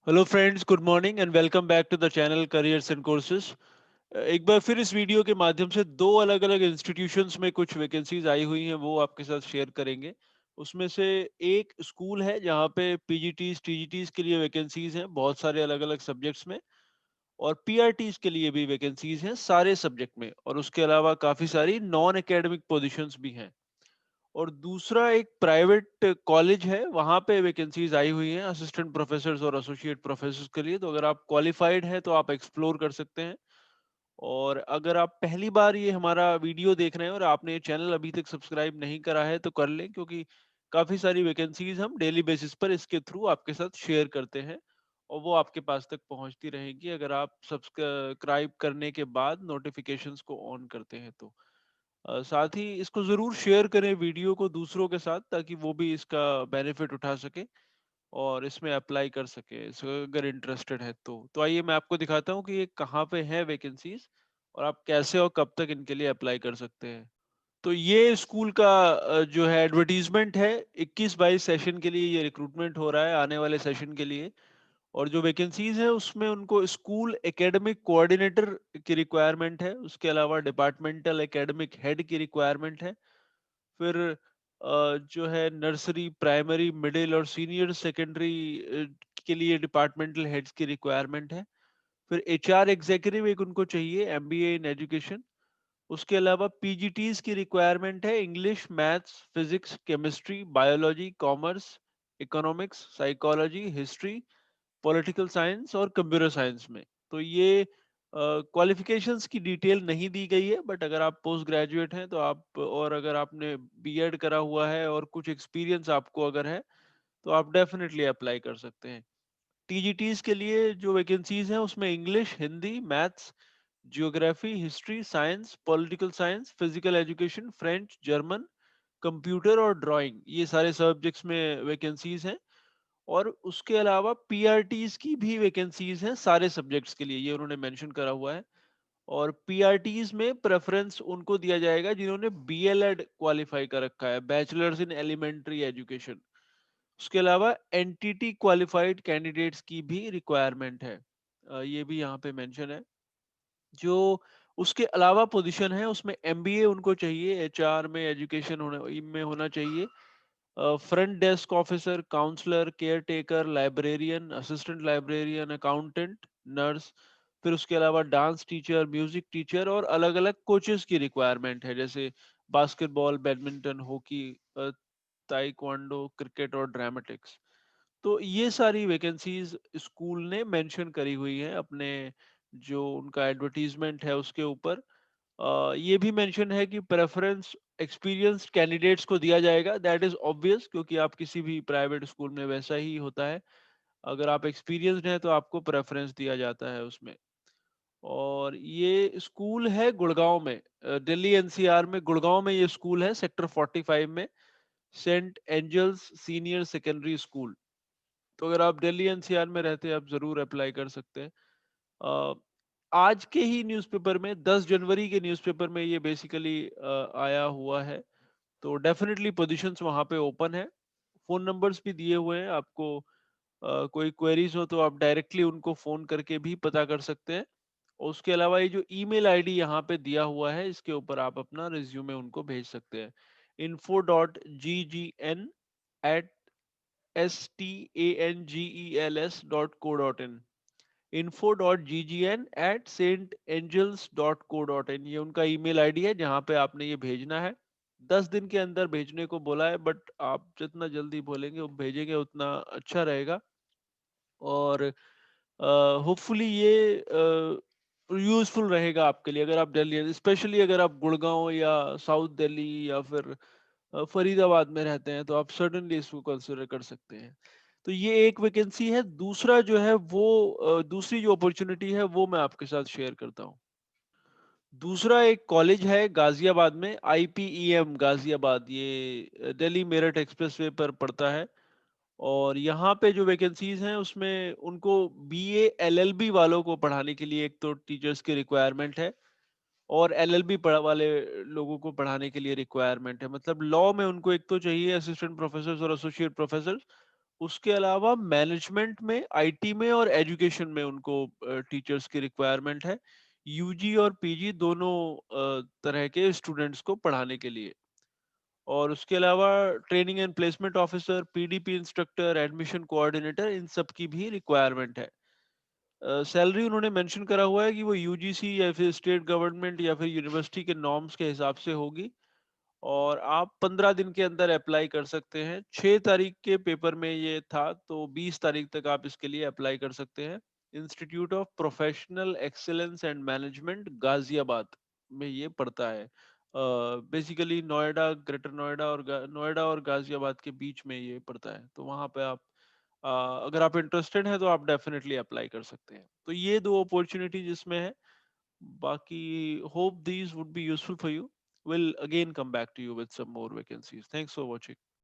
Hello friends, good morning and welcome back to the channel careers and courses. एक बार फिर इस video के माध्यम से दो अलग अलग इंस्टीट्यूशंस में कुछ वैकेंसीज आई हुई हैं, वो आपके साथ शेयर करेंगे। उसमें से एक स्कूल है जहाँ पे पीजीटीज टीजीटीज के लिए वैकेंसीज हैं बहुत सारे अलग अलग सब्जेक्ट्स में, और पीआरटीज के लिए भी वैकेंसीज हैं सारे सब्जेक्ट में, और उसके अलावा काफ़ी सारी नॉन एकेडमिक पोजीशंस भी हैं। और दूसरा एक प्राइवेट कॉलेज है, वहाँ पे वैकेंसीज आई हुई हैं असिस्टेंट प्रोफेसर्स और एसोसिएट प्रोफेसर्स के लिए। तो अगर आप क्वालिफाइड हैं तो आप एक्सप्लोर कर सकते हैं। और अगर आप पहली बार ये हमारा वीडियो देख रहे हैं और आपने ये चैनल अभी तक सब्सक्राइब नहीं करा है तो कर लें, क्योंकि काफ़ी सारी वैकेंसीज हम डेली बेसिस पर इसके थ्रू आपके साथ शेयर करते हैं, और वो आपके पास तक पहुंचती रहेगी अगर आप सब्सक्राइब करने के बाद नोटिफिकेशंस को ऑन करते हैं तो। साथ ही इसको ज़रूर शेयर करें वीडियो को दूसरों के साथ, ताकि वो भी इसका बेनिफिट उठा सके और इसमें अप्लाई कर सके अगर इंटरेस्टेड है तो आइए मैं आपको दिखाता हूँ कि ये कहाँ पे है वैकेंसीज, और आप कैसे और कब तक इनके लिए अप्लाई कर सकते हैं। तो ये स्कूल का जो है एडवर्टीजमेंट है, 21-22 सेशन के लिए ये रिक्रूटमेंट हो रहा है, आने वाले सेशन के लिए। और जो वैकेंसीज है उसमें उनको स्कूल एकेडमिक कोऑर्डिनेटर की रिक्वायरमेंट है, उसके अलावा डिपार्टमेंटल एकेडमिक हेड की रिक्वायरमेंट है। फिर जो है नर्सरी, प्राइमरी, मिडिल और सीनियर सेकेंडरी के लिए डिपार्टमेंटल हेड्स की रिक्वायरमेंट है। फिर एचआर एग्जीक्यूटिव एक उनको चाहिए, एमबीए इन एजुकेशन। उसके अलावा पीजीटीज की रिक्वायरमेंट है, English, maths, physics, chemistry, biology, commerce, economics, psychology, history, political science और कंप्यूटर साइंस में। तो ये क्वालिफिकेशंस की डिटेल नहीं दी गई है, बट अगर आप पोस्ट ग्रेजुएट हैं तो आप, और अगर आपने बीएड करा हुआ है और कुछ एक्सपीरियंस आपको अगर है तो आप डेफिनेटली अप्लाई कर सकते हैं। टीजीटीज के लिए जो वैकेंसीज हैं उसमें English, Hindi, maths, geography, history, science, political science, physical education, French, German, computer और ड्राइंग, ये सारे सब्जेक्ट्स में वैकेंसीज हैं। और उसके अलावा पीआरटीज की भी वैकेंसीज हैं सारे सब्जेक्ट्स के लिए, ये उन्होंने मेंशन करा हुआ है। और पीआरटीज में प्रेफरेंस उनको दिया जाएगा जिन्होंने बीएलएड क्वालिफाई कर रखा है, बैचलर्स इन एलिमेंट्री एजुकेशन। उसके अलावा एनटीटी क्वालिफाइड कैंडिडेट्स की भी रिक्वायरमेंट है, ये भी यहाँ पे मेंशन है। जो उसके अलावा पोजीशन है उसमें एमबीए उनको चाहिए, एचआर में, एजुकेशन होने में होना चाहिए। Front desk officer, counsellor, caretaker, librarian, assistant librarian, accountant, nurse. फिर उसके अलावा डांस टीचर, म्यूजिक टीचर और अलग अलग कोचेस की रिक्वायरमेंट है, जैसे basketball, badminton, hockey, taekwondo, cricket और ड्रामेटिक्स। तो ये सारी वैकेंसीज स्कूल ने मेंशन करी हुई है अपने जो उनका एडवर्टीजमेंट है उसके ऊपर। ये भी मेंशन है कि प्रेफरेंस एक्सपीरियंस्ड कैंडिडेट्स को दिया जाएगा, दैट इज ऑब्वियस, क्योंकि आप किसी भी प्राइवेट स्कूल में वैसा ही होता है। अगर आप एक्सपीरियंस्ड हैं तो आपको प्रेफरेंस दिया जाता है उसमें। और ये स्कूल है गुड़गांव में, दिल्ली एनसीआर में गुड़गांव में ये स्कूल है, सेक्टर 45 में, Saint Angels senior secondary school. तो अगर आप दिल्ली एनसीआर में रहते हैं आप जरूर अप्लाई कर सकते हैं। अ, आज के ही न्यूज़पेपर में, 10 जनवरी के न्यूज़पेपर में ये बेसिकली आया हुआ है। तो डेफिनेटली पोजीशंस वहाँ पे ओपन है। फोन नंबर्स भी दिए हुए हैं आपको। कोई क्वेरीज हो तो आप डायरेक्टली उनको फोन करके भी पता कर सकते हैं। और उसके अलावा ये जो ईमेल आईडी यहाँ पे दिया हुआ है इसके ऊपर आप अपना रिज्यूमे उनको भेज सकते हैं। info.ggn@stangels.co.in, info.ggn@stangels.co.in, ये उनका ईमेल आईडी है जहाँ पे आपने ये भेजना है। 10 दिन के अंदर भेजने को बोला है, बट आप जितना जल्दी बोलेंगे भेजेंगे उतना अच्छा रहेगा। और होपफुली ये यूजफुल रहेगा आपके लिए, अगर आप दिल्ली, स्पेशली अगर आप गुड़गांव या साउथ दिल्ली या फिर फरीदाबाद में रहते हैं तो आप सर्टेनली इसको कंसिडर कर सकते हैं। तो ये एक वैकेंसी है। दूसरा जो है वो दूसरी जो अपॉर्चुनिटी है वो मैं आपके साथ शेयर करता हूँ। दूसरा एक कॉलेज है गाजियाबाद में, आईपीईएम गाजियाबाद, ये दिल्ली मेरठ एक्सप्रेसवे पर पड़ता है। और यहाँ पे जो वैकेंसीज हैं उसमें उनको बीए एलएलबी वालों को पढ़ाने के लिए एक तो टीचर्स की रिक्वायरमेंट है, और एलएलबी वाले लोगों को पढ़ाने के लिए रिक्वायरमेंट है। मतलब लॉ में उनको एक तो चाहिए असिस्टेंट प्रोफेसर और एसोसिएट प्रोफेसर, उसके अलावा मैनेजमेंट में, आईटी में और एजुकेशन में उनको टीचर्स की रिक्वायरमेंट है, यूजी और पीजी दोनों तरह के स्टूडेंट्स को पढ़ाने के लिए। और उसके अलावा training and placement officer, PDP instructor, admission coordinator, इन सब की भी रिक्वायरमेंट है। सैलरी उन्होंने मेंशन करा हुआ है कि वो यूजीसी या फिर स्टेट गवर्नमेंट या फिर यूनिवर्सिटी के नॉर्म्स के हिसाब से होगी, और आप 15 दिन के अंदर अप्लाई कर सकते हैं। 6 तारीख के पेपर में ये था, तो 20 तारीख तक आप इसके लिए अप्लाई कर सकते हैं। Institute of professional excellence and management, Ghaziabad में ये पड़ता है। बेसिकली नोएडा, ग्रेटर नोएडा और नोएडा और गाजियाबाद के बीच में ये पड़ता है, तो वहाँ पे आप अ, अगर आप इंटरेस्टेड हैं तो आप डेफिनेटली अप्लाई कर सकते हैं। तो ये दो अपॉर्चुनिटी जिसमें है, बाकी hope these would be useful for you. We'll again come back to you with some more vacancies. Thanks for watching.